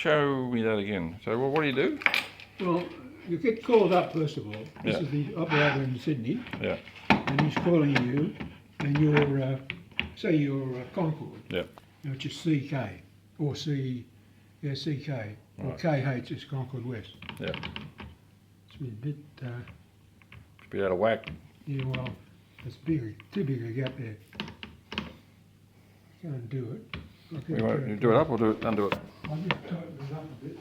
show me that again. So what do you do? Well, you get called up first of all. This is the operator in Sydney. Yeah. And he's calling you, and you're, say you're Concord. Yeah. Which is CK, or CK, or KH is Concord West. Yeah. It's a bit, It's a bit out of whack. yeah, well, it's big, too big a gap there. Can't do it. You want to do it up or undo it? I'll just tighten it up a bit.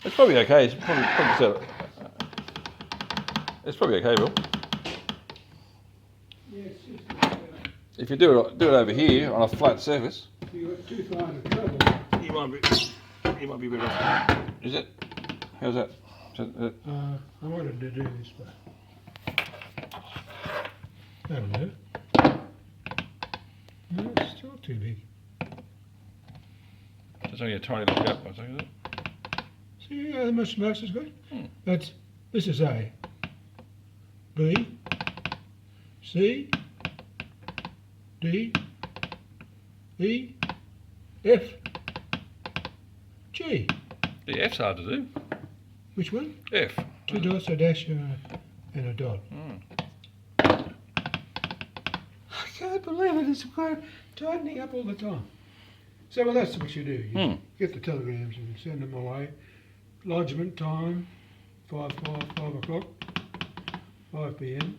It's probably okay. It's probably okay, Bill. Yeah, it's just If you do it over here on a flat surface, you got too far to travel. you might be better off. Is it? How's that? I wanted to do this, but that'll do. No, it's still too big. It's only a tiny little gap, I think, is it? See how much space it's got? This is A, B, C, D, E, F, G. The F's hard to do. Which one? F. 2 dots, a dash, and a dot. I can't believe it. It's tightening up all the time. So, well, that's what you do. You get the telegrams and send them away. Lodgement time, 5 o'clock, 5 p.m.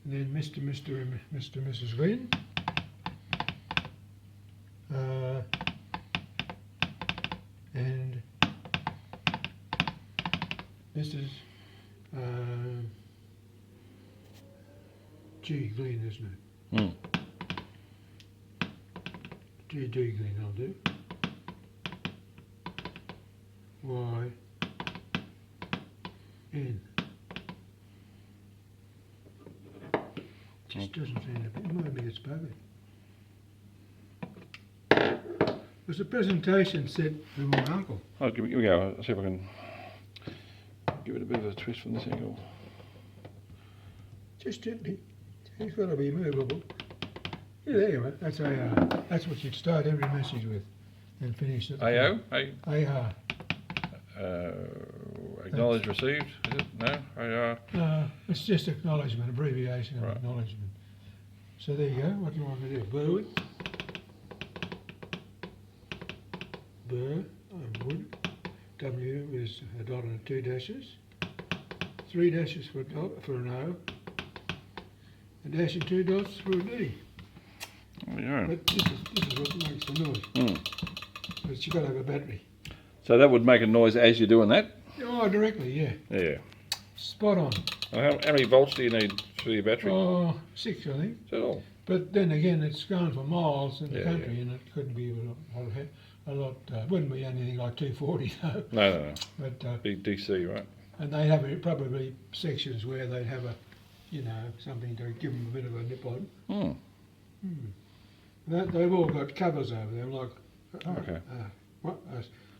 And then Mr. and Mrs. Glenn. And Mrs. G. Glenn, isn't it? G. Glenn, I'll do. Y. N. Just doesn't seem to be. Maybe it's buggered. There's a presentation set for my uncle. Oh, here we go. I'll see if I can give it a bit of a twist from this angle. Just gently. It's got to be movable. Yeah, there you are. That's AR. That's what you'd start every message with and finish it. AO? AR. Acknowledge received? Is it? No? AR? It's just acknowledgement, abbreviation of acknowledgement. So there you go. What do you want to do? Blue it. Burr, wood. W is a dot and 2 dashes. 3 dashes for an O. A dash and 2 dots for a D. Yeah. But this is what makes the noise. But you've got to have a battery. So that would make a noise as you're doing that? Oh, directly, yeah. Yeah. Spot on. How many volts do you need for your battery? Oh, 6, I think. Is that all? But then again, it's going for miles in the Yeah, country, and it couldn't be a lot. Wouldn't be anything like 240 though. No. But Big DC, right? and they have probably sections where they'd have a, something to give them a bit of a nip on. They've all got covers over them, like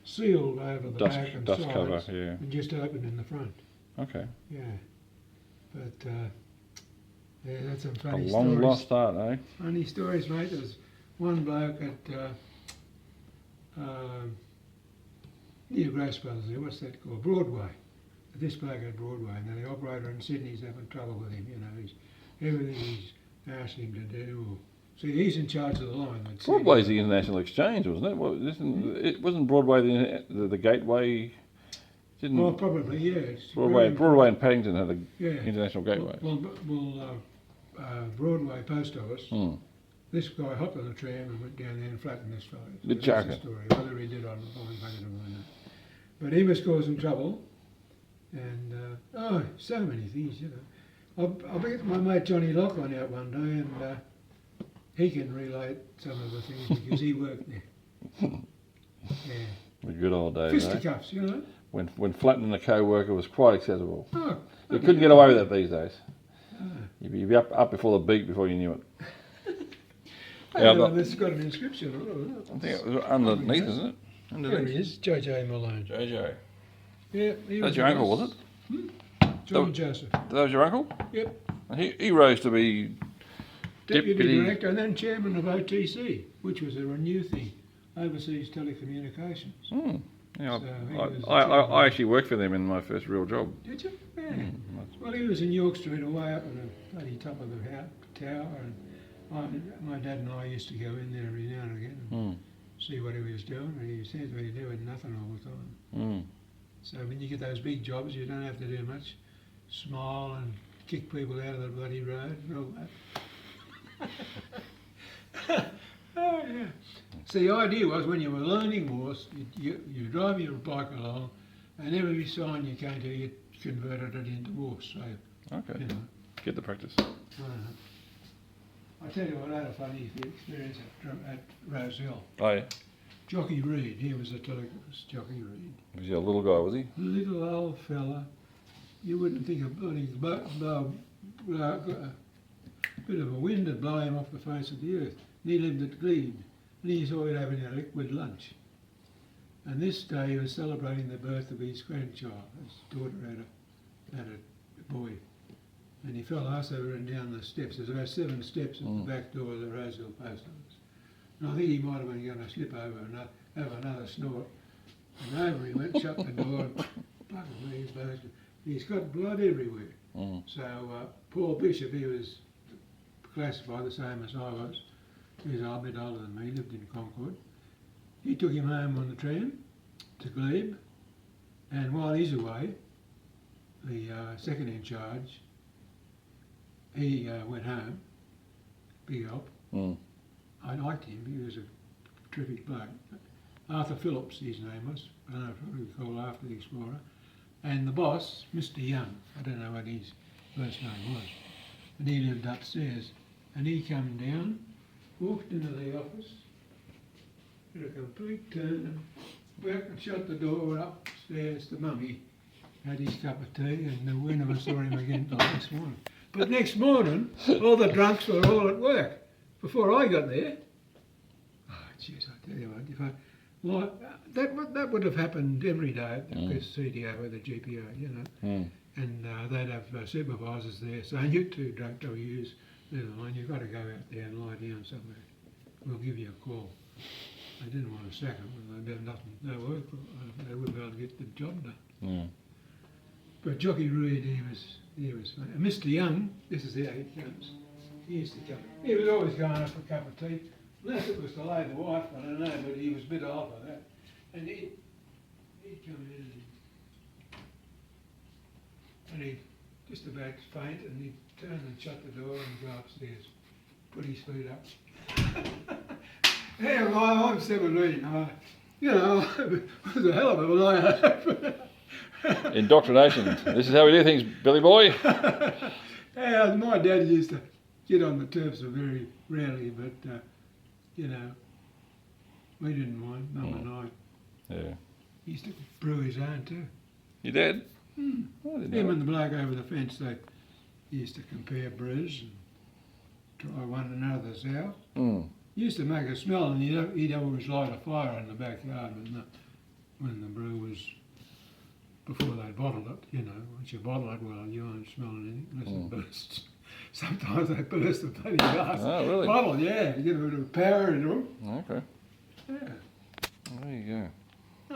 sealed over the back and dust sides, cover, yeah. and just open in the front. Okay. Yeah, but yeah, that's some funny A stories. long lost art, eh? Funny stories, mate. There was one bloke at near Grace Brothers there, what's that called? Broadway. This bloke at Broadway, and then the operator in Sydney's having trouble with him, everything he's asked him to do. See, he's in charge of the line. Broadway's the international exchange, wasn't it? Well, it wasn't Broadway the gateway? Well, probably, yeah. Broadway and Paddington had an international gateway. Broadway Post Office. This guy hopped on the tram and went down there and flattened this fellow. So That's the story. Whether he did on Paddington or not. But he was causing trouble, and so many things, I'll get my mate Johnny Loughlin out one day, and he can relate some of the things because he worked there. Yeah. The good old days, Fisticuffs, When flattening a co-worker was quite acceptable. Oh, You couldn't get away with that these days. You'd be up before the beat before you knew it. It's got an inscription on it. I think it was underneath, isn't it? There he is, J.J. Malone. JJ. Yeah, That's your uncle, was it? John Joseph. That was your uncle? Yep. And he rose to be Deputy Director, and then Chairman of OTC, which was a new thing, Overseas Telecommunications. Mm. Yeah, So he was the I chairman. actually worked for them in my first real job. Did you? Yeah. Mm. Well, he was in York Street, away up at the bloody top of the tower, and my dad and I used to go in there every now and again and Mm. see what he was doing, and he seemed to be doing nothing all the time. Mm. So when you get those big jobs, you don't have to do much. Smile and kick people out of the bloody road and all that. Oh, yeah. So the idea was when you were learning Morse, you drive your bike along, and every sign you came to, you converted it into Morse. So, Okay. you know, Get the practice. I tell you what, I had a funny experience at Roselle. Oh yeah. Jockey Reed, he was a telegraph jockey Reed. Was he a little guy, was he? Little old fella. You wouldn't think a bloody a bit of a wind would blow him off the face of the earth. And he lived at Glebe, and he's always having a liquid lunch. And this day he was celebrating the birth of his grandchild. His daughter had a boy. And he fell ass over and down the steps. There's about 7 steps at the back door of the Roseville Post Office. And I think he might have been going to slip over and have another snort. And over he went, shut the door, and bugger me, he's got blood everywhere. Mm. So Paul Bishop, he was classified the same as I was. He was a bit older than me, lived in Concord. He took him home on the tram to Glebe, and while he's away, the second in charge, he went home, big help. Mm. I liked him, he was a terrific bloke. Arthur Phillips, his name was, I don't know if you call after the Explorer. And the boss, Mr. Young, I don't know what his first name was, and he lived upstairs. And he come down, walked into the office, did a complete turn, and back and shut the door, and upstairs to Mummy, had his cup of tea, and we never saw him again till next morning. But next morning, all the drunks were all at work before I got there. Oh, jeez, I tell you what, if I, like, that would have happened every day at the CDO or the GPO, you know. Mm. And they'd have supervisors there saying, you two drunk WUs, you've got to go out there and lie down somewhere. We'll give you a call. They didn't want to sack them, and they'd have nothing, no work, they wouldn't be able to get the job done. Mm. But Jockey Reed, he was funny. And Mr. Young, this is how he comes. He used to come. He was always going up for a cup of tea, unless it was to lay the wife, I don't know, but he was a bit old for that. And he'd come in and he'd just about faint, and he'd turn and shut the door and go upstairs, put his feet up. Yeah, well, I'm 17. You know, it was a hell of a lie. Indoctrination. This is how we do things, Billy boy. Yeah, my dad used to get on the turfs very rarely, but you know, we didn't mind, Mum and I. Yeah. He used to brew his own too. You did? Mm. I didn't Him know. and the bloke over the fence, they used to compare brews and try one another's out. Mm. Used to make a smell, and he'd always light a fire in the backyard when the brew was, before they bottled it, you know. Once you bottle it, well, you won't smell anything unless it bursts. Sometimes they burst the bloody glass Oh, really? bottle, yeah. You get a bit of power into them. Okay. Yeah. There you go.